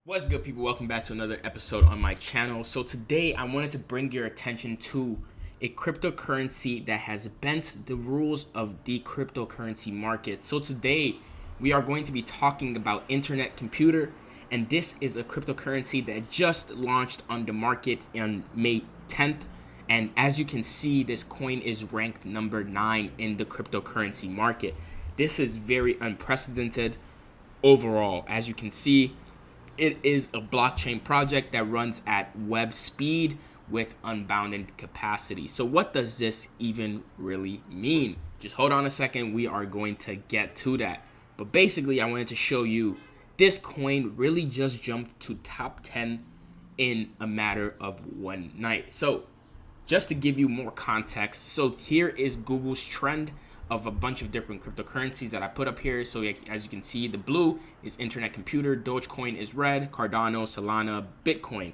What's good, people? Welcome back to another episode on my channel. So today I wanted to bring your attention to a cryptocurrency that has bent the rules of the cryptocurrency market. So today we are going to be talking about Internet Computer, and this is a cryptocurrency that just launched on the market on May 10th. And as you can see, this coin is ranked number 9 in the cryptocurrency market. This is very unprecedented overall. As you can see, it is a blockchain project that runs at web speed with unbounded capacity. So what does this even really mean? Just hold on a second. We are going to get to that. But basically, I wanted to show you this coin really just jumped to top 10 in a matter of one night. So just to give you more context, so here is Google's trend of a bunch of different cryptocurrencies that I put up here. So as you can see, the blue is Internet Computer, Dogecoin is red, Cardano, Solana, Bitcoin.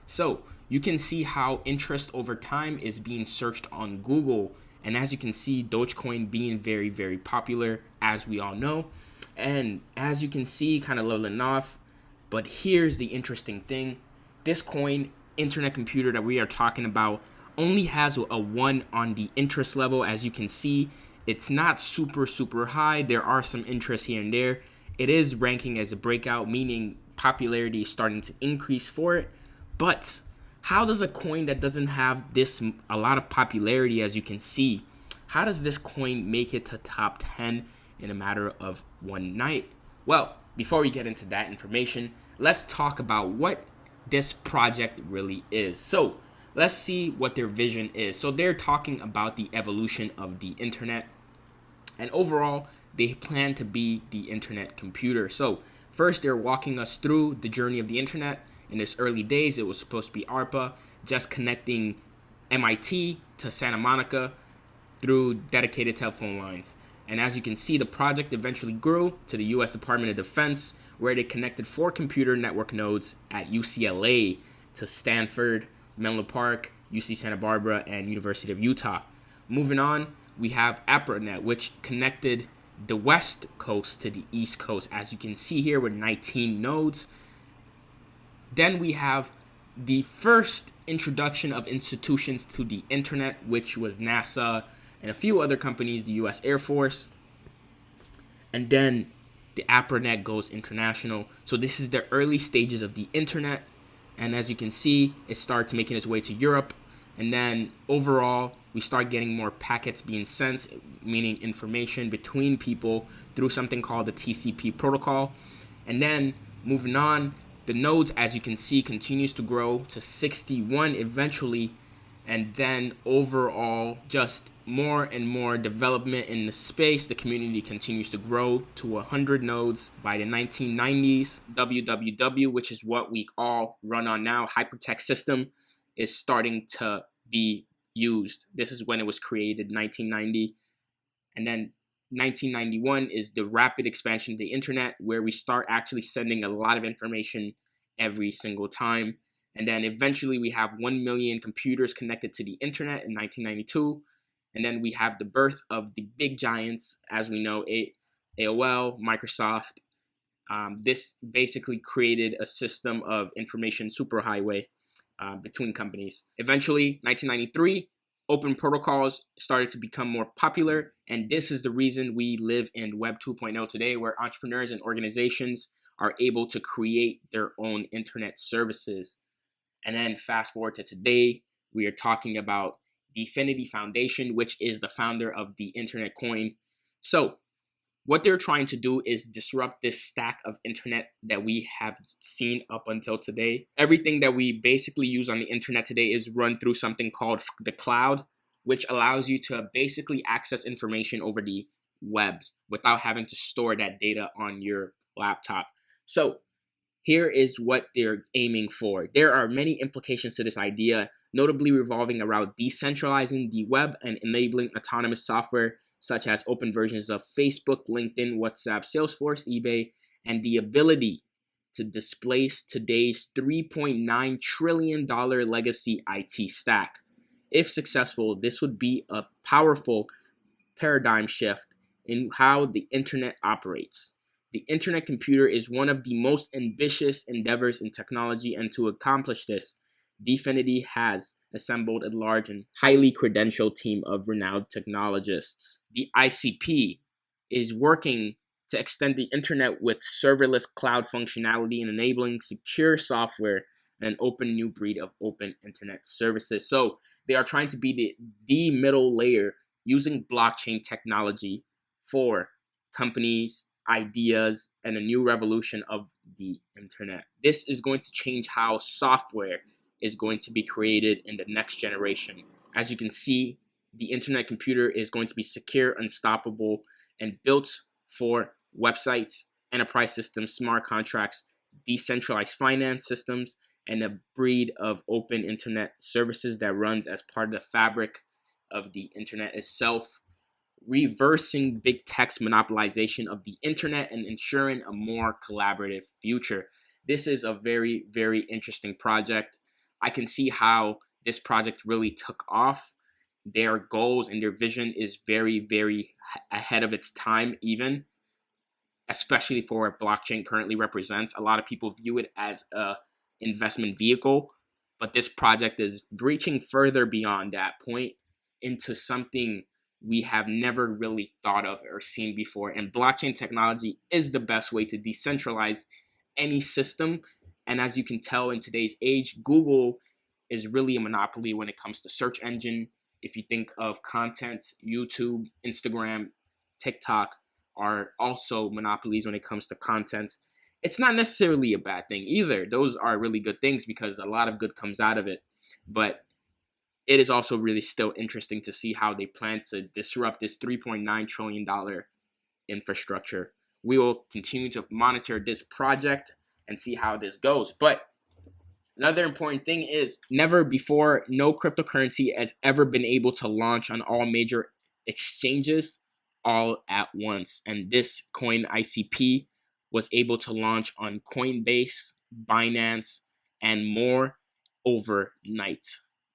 So you can see how interest over time is being searched on Google. And as you can see, Dogecoin being very, very popular, as we all know. And as you can see, kind of leveling off. But here's the interesting thing. This coin, Internet Computer, that we are talking about only has a 1 on the interest level. As you can see, it's not super high. There are some interest here and there. It is ranking as a breakout, meaning popularity is starting to increase for it. But how does a coin that doesn't have a lot of popularity, as you can see, how does this coin make it to top 10 in a matter of one night? Well, before we get into that information, let's talk about what this project really is. So let's see what their vision is. So they're talking about the evolution of the internet. And overall, they plan to be the Internet Computer. So first, they're walking us through the journey of the internet. In its early days, it was supposed to be ARPA, just connecting MIT to Santa Monica through dedicated telephone lines. And as you can see, the project eventually grew to the U.S. Department of Defense, where they connected 4 computer network nodes at UCLA to Stanford, Menlo Park, UC Santa Barbara, and University of Utah. Moving on, we have APRANET, which connected the West Coast to the East Coast, as you can see here with 19 nodes. Then we have the first introduction of institutions to the internet, which was NASA and a few other companies, the US Air Force. And then the APRANET goes international. So this is the early stages of the internet. And as you can see, it starts making its way to Europe. And then overall, we start getting more packets being sent, meaning information between people through something called the TCP protocol. And then moving on, the nodes, as you can see, continues to grow to 61 eventually. And then overall, just more and more development in the space. The community continues to grow to 100 nodes by the 1990s. WWW, which is what we all run on now, hypertext system, is starting to be used. This is when it was created, 1990. And then 1991 is the rapid expansion of the internet, where we start actually sending a lot of information every single time. And then eventually we have 1 million computers connected to the internet in 1992. And then we have the birth of the big giants, as we know, AOL, Microsoft. This basically created a system of information superhighway between companies. Eventually, 1993, open protocols started to become more popular. And this is the reason we live in Web 2.0 today, where entrepreneurs and organizations are able to create their own internet services. And then fast forward to today, we are talking about DFINITY Foundation, which is the founder of the internet coin. So what they're trying to do is disrupt this stack of internet that we have seen up until today. Everything that we basically use on the internet today is run through something called the cloud, which allows you to basically access information over the webs without having to store that data on your laptop. So here is what they're aiming for. There are many implications to this idea, notably revolving around decentralizing the web and enabling autonomous software such as open versions of Facebook, LinkedIn, WhatsApp, Salesforce, eBay, and the ability to displace today's $3.9 trillion legacy IT stack. If successful, this would be a powerful paradigm shift in how the internet operates. The internet computer is one of the most ambitious endeavors in technology, and to accomplish this, DFINITY has assembled a large and highly credentialed team of renowned technologists. The ICP is working to extend the internet with serverless cloud functionality and enabling secure software and an open new breed of open internet services. So they are trying to be the middle layer using blockchain technology for companies, ideas, and a new revolution of the internet. This is going to change how software is going to be created in the next generation. As you can see, the internet computer is going to be secure, unstoppable, and built for websites, enterprise systems, smart contracts, decentralized finance systems, and a breed of open internet services that runs as part of the fabric of the internet itself, reversing big tech's monopolization of the internet and ensuring a more collaborative future. This is a very, very interesting project. I can see how this project really took off. Their goals and their vision is very, very ahead of its time, even, especially for what blockchain currently represents. A lot of people view it as a investment vehicle, but this project is reaching further beyond that point into something we have never really thought of or seen before. And blockchain technology is the best way to decentralize any system. And as you can tell in today's age, Google is really a monopoly when it comes to search engine. If you think of content, YouTube, Instagram, TikTok are also monopolies when it comes to content. It's not necessarily a bad thing either. Those are really good things because a lot of good comes out of it. But it is also really still interesting to see how they plan to disrupt this $3.9 trillion infrastructure. We will continue to monitor this project and see how this goes. But another important thing is never before, no cryptocurrency has ever been able to launch on all major exchanges all at once. And this coin ICP was able to launch on Coinbase, Binance, and more overnight.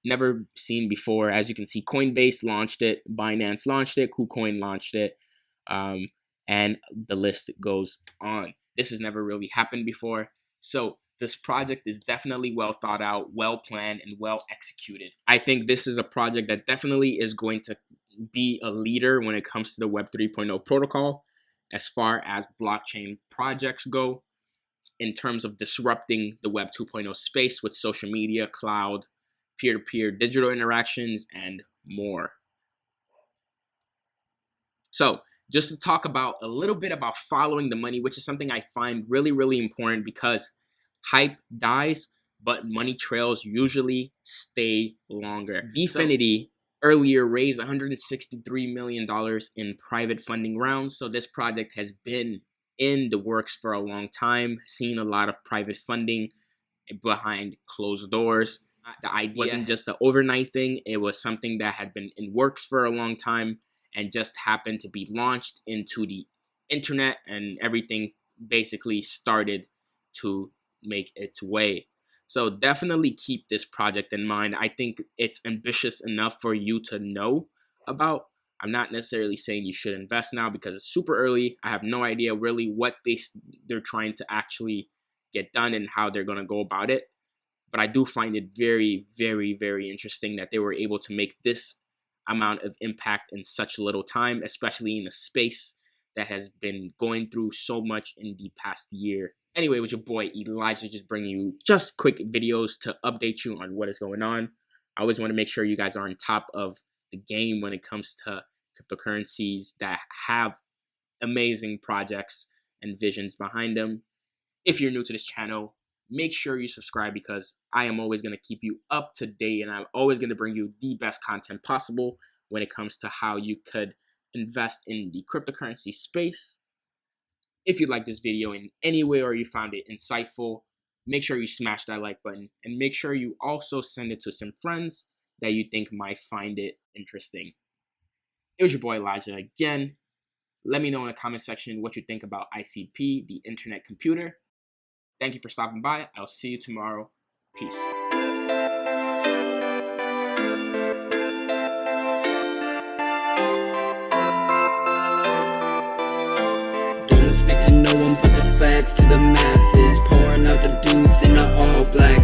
Never seen before. As you can see, Coinbase launched it, Binance launched it, KuCoin launched it, and the list goes on. This has never really happened before. So this project is definitely well thought out, well planned, and well executed. I think this is a project that definitely is going to be a leader when it comes to the Web 3.0 protocol as far as blockchain projects go, in terms of disrupting the Web 2.0 space with social media, cloud, peer-to-peer digital interactions, and more. So just to talk about a little bit about following the money, which is something I find really, really important because hype dies, but money trails usually stay longer. DFINITY earlier raised $163 million in private funding rounds. So this project has been in the works for a long time, seen a lot of private funding behind closed doors. The idea wasn't just an overnight thing. It was something that had been in works for a long time and just happened to be launched into the internet, and everything basically started to make its way. So definitely keep this project in mind. I think it's ambitious enough for you to know about. I'm not necessarily saying you should invest now because it's super early. I have no idea really what they're trying to actually get done and how they're going to go about it. But I do find it very, very, very interesting that they were able to make this amount of impact in such little time, especially in a space that has been going through so much in the past year. Anyway, it was your boy Elijah, just bringing you just quick videos to update you on what is going on. I always want to make sure you guys are on top of the game when it comes to cryptocurrencies that have amazing projects and visions behind them. If you're new to this channel, make sure you subscribe because I am always going to keep you up to date, and I'm always going to bring you the best content possible when it comes to how you could invest in the cryptocurrency space. If you like this video in any way or you found it insightful, make sure you smash that like button, and make sure you also send it to some friends that you think might find it interesting. It was your boy Elijah again. Let me know in the comment section what you think about ICP, the internet computer. Thank you for stopping by. I'll see you tomorrow. Peace. Don't expect to know the masses, pouring out the deuce in an all black